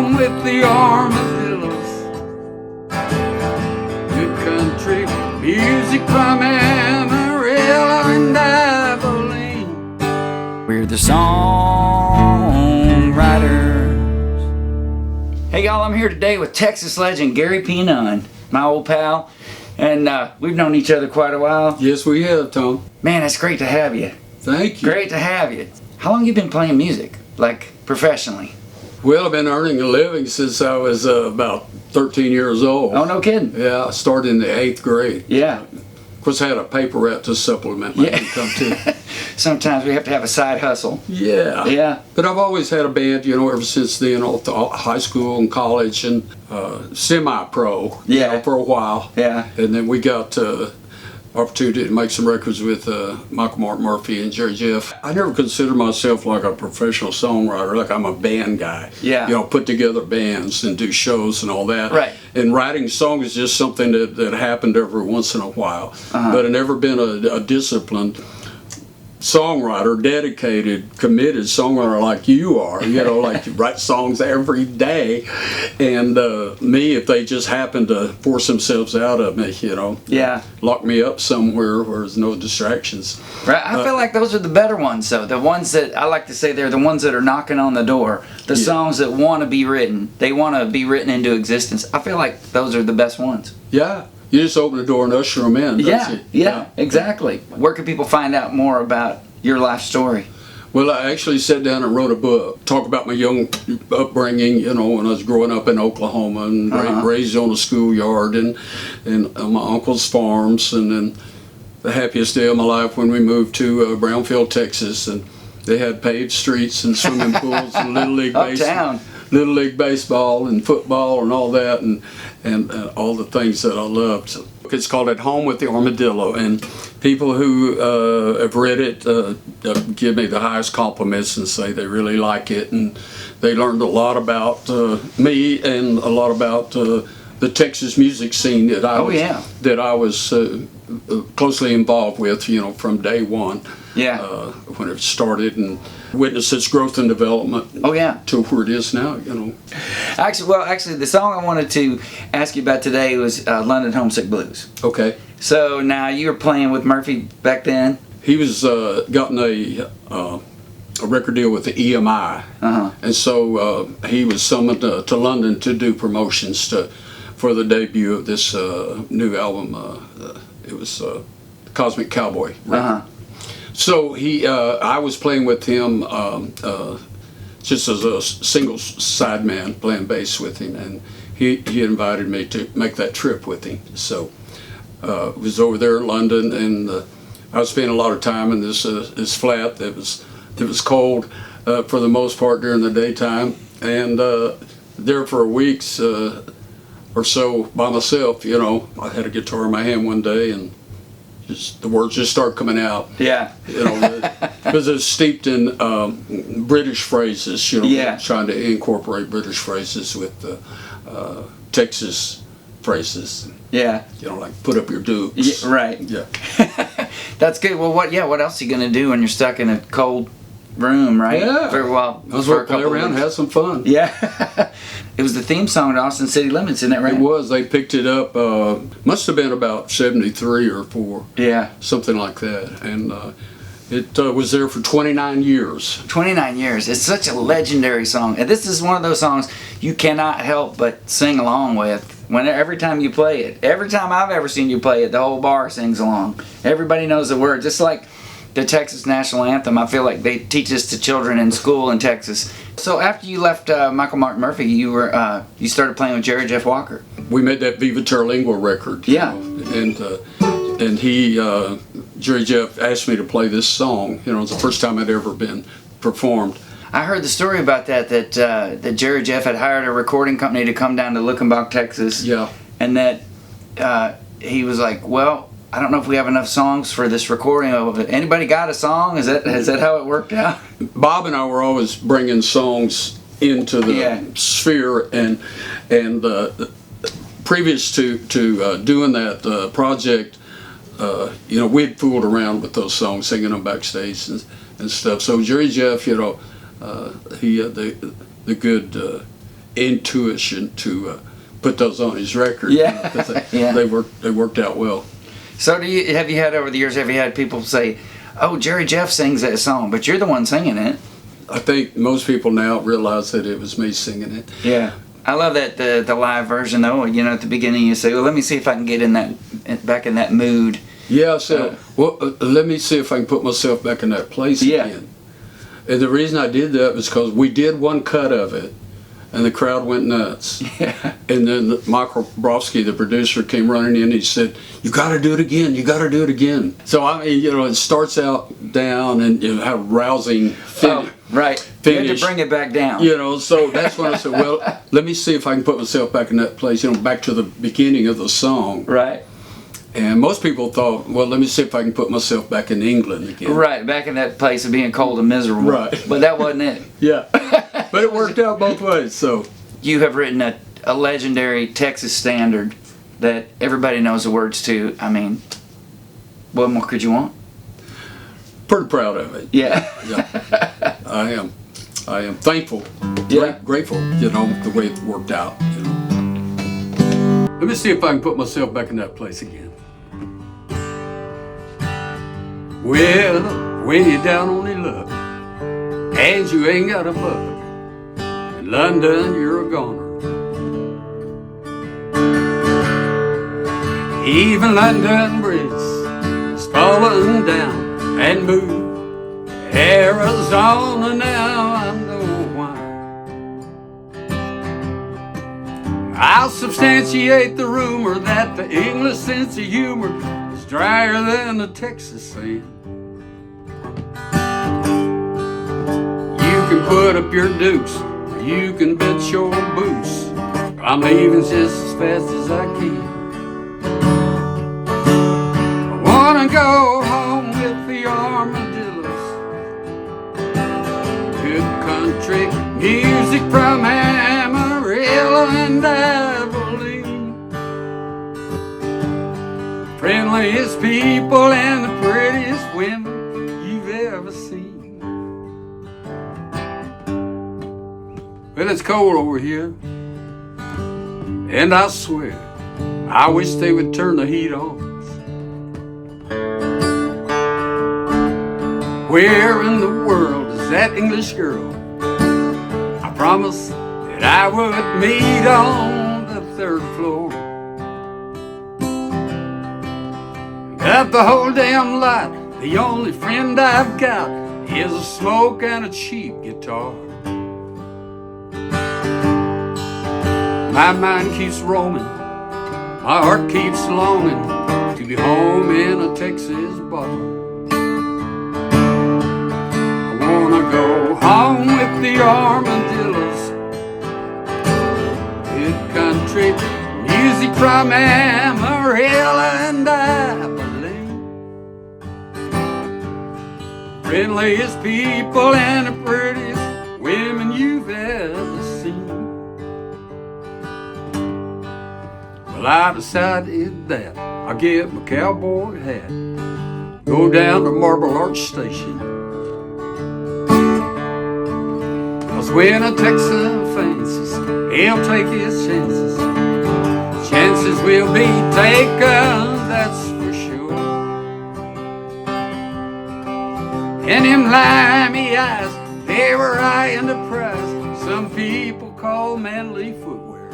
home with the armadillos. Good country music from Amarillo and Abilene. We're the songwriters. Hey y'all, I'm here today with Texas legend Gary P. Nunn, my old pal. And we've known each other quite a while. Yes, we have, Tom. Man, it's great to have you. Thank you. Great to have you. How long have you been playing music, like professionally? Well, I've been earning a living since I was about 13 years old. Oh, no kidding. Yeah, I started in the 8th grade. Yeah. Of course, I had a paper route to supplement my income too. Sometimes we have to have a side hustle. Yeah. Yeah. But I've always had a band, ever since then, all through high school and college, and semi-pro, for a while. Yeah. And then we got opportunity to make some records with Michael Martin Murphey and Jerry Jeff. I never considered myself like a professional songwriter, like I'm a band guy. Yeah. Put together bands and do shows and all that. Right. And writing songs is just something that happened every once in a while. But I've never been a disciplined songwriter, dedicated, committed songwriter like you are, like you write songs every day. And me, if they just happen to force themselves out of me, lock me up somewhere where there's no distractions. Right. I feel like those are the better ones, though. The ones that I like to say, they're the ones that are knocking on the door. The songs that want to be written. They want to be written into existence. I feel like those are the best ones. Yeah. You just open the door and usher them in. Yeah, exactly. Where can people find out more about your life story? Well, I actually sat down and wrote a book, talk about my young upbringing, when I was growing up in Oklahoma and raised on a schoolyard and my uncle's farms, and then the happiest day of my life when we moved to Brownfield, Texas, and they had paved streets and swimming pools and Little League baseball and football and all that, and all the things that I loved. It's called At Home with the Armadillo, and people who have read it give me the highest compliments and say they really like it, and they learned a lot about me and a lot about the Texas music scene that I was closely involved with, from day one. Yeah. When it started, and witnessed its growth and development. Oh yeah. To where it is now, Actually, the song I wanted to ask you about today was London Homesick Blues. Okay. So now you were playing with Murphy back then. He was gotten a record deal with the EMI, and so he was summoned to London to do promotions for the debut of this new album. It was Cosmic Cowboy record. So I was playing with him just as a single sideman, playing bass with him, and he invited me to make that trip with him. So I was over there in London, and I was spending a lot of time in this flat. It was cold for the most part during the daytime, and there for weeks or so by myself. I had a guitar in my hand one day, and the words just start coming out. Yeah. Because it's steeped in British phrases, trying to incorporate British phrases with Texas phrases. Yeah. Like put up your dukes. Yeah, right. Yeah. That's good. Well, what else are you going to do when you're stuck in a cold room, right? Yeah. For a while. I was going to play around and have some fun. Yeah. It was the theme song to Austin City Limits, isn't that right? It was. They picked it up, must have been about 73 or 4. Yeah. Something like that. And it was there for 29 years. 29 years. It's such a legendary song. And this is one of those songs you cannot help but sing along with. Every time you play it. Every time I've ever seen you play it, the whole bar sings along. Everybody knows the words. Just like the Texas National Anthem, I feel like they teach this to children in school in Texas. So after you left Michael Martin Murphey, you started playing with Jerry Jeff Walker. We made that Viva Terlingua record. Yeah. And Jerry Jeff asked me to play this song. It was the first time it ever been performed. I heard the story about that Jerry Jeff had hired a recording company to come down to Luckenbach, Texas. Yeah. And that he was like, well, I don't know if we have enough songs for this recording of it. Anybody got a song? Is that how it worked out? Bob and I were always bringing songs into the sphere, and previous to doing that project, we'd fooled around with those songs, singing them backstage and stuff. So Jerry Jeff, he had the good intuition to put those on his record. Yeah. They worked out well. So have you had over the years, have you had people say, oh, Jerry Jeff sings that song, but you're the one singing it? I think most people now realize that it was me singing it. Yeah. I love that the live version though. You know, at the beginning you say, well, let me see if I can get back in that mood. Yeah, so let me see if I can put myself back in that place again. And the reason I did that was because we did one cut of it, and the crowd went nuts. Yeah. And then Michael Brofsky, the producer, came running in. He said, "You got to do it again. You got to do it again." So I mean, you know, it starts out down and you know, have rousing finish. Right. Finish. You had to bring it back down. You know, so that's when I said, well, let me see if I can put myself back in that place. You know, back to the beginning of the song. Right. And most people thought, well, let me see if I can put myself back in England again. Right, back in that place of being cold and miserable. Right. But that wasn't it. Yeah. But it worked out both ways, so. You have written a legendary Texas standard that everybody knows the words to. I mean, what more could you want? Pretty proud of it. Yeah. Yeah. I am thankful. Yeah. Grateful, you know, the way it worked out. You know. Let me see if I can put myself back in that place again. Well, when you're down on your luck and you ain't got a buck, in London you're a goner. Even London Bridge is falling down and moved Arizona now. I know why. I'll substantiate the rumor that the English sense of humor is drier than the Texas sand. You can put up your dukes, or you can bet your boots. I'm leaving just as fast as I can. I wanna go home with the armadillos. Good country music from Amarillo and Abilene. Friendliest people and the prettiest women you've ever seen. Well, it's cold over here, and I swear, I wish they would turn the heat on. Where in the world is that English girl I promised that I would meet on the third floor? Got the whole damn lot, the only friend I've got is a smoke and a cheap guitar. My mind keeps roaming, my heart keeps longing to be home in a Texas bar. I wanna go home with the armadillos. Good country music from Amarillo and Abilene. Friendliest people and the prettiest women you've ever seen. Well, I decided that I'll get my cowboy hat, go down to Marble Arch Station. 'Cause when a Texan fancies, he'll take his chances. Chances will be taken, that's for sure. And them limey eyes, they were eyeing the prize some people call manly footwear.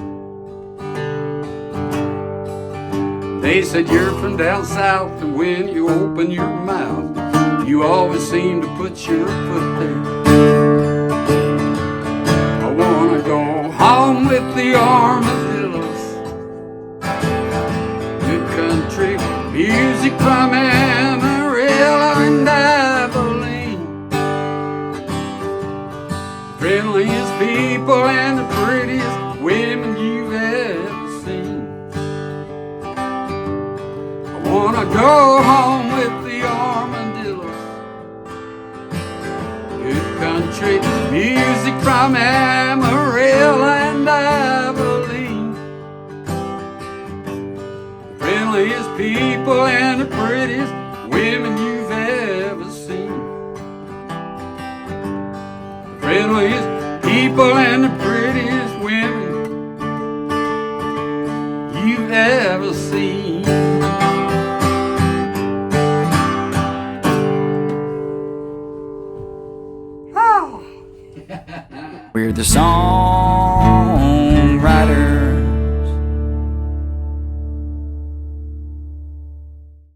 They said you're from down south, and when you open your mouth, you always seem to put your foot there. I wanna go home with the armadillos. Good country music from Amarillo and Abilene. Friendliest people and the prettiest women you've ever seen. I wanna go home with the armadillos. Good country music from Amarillo and Abilene. Friendliest people and the prettiest women you've ever seen. Friendliest people and the prettiest women will see. We're the song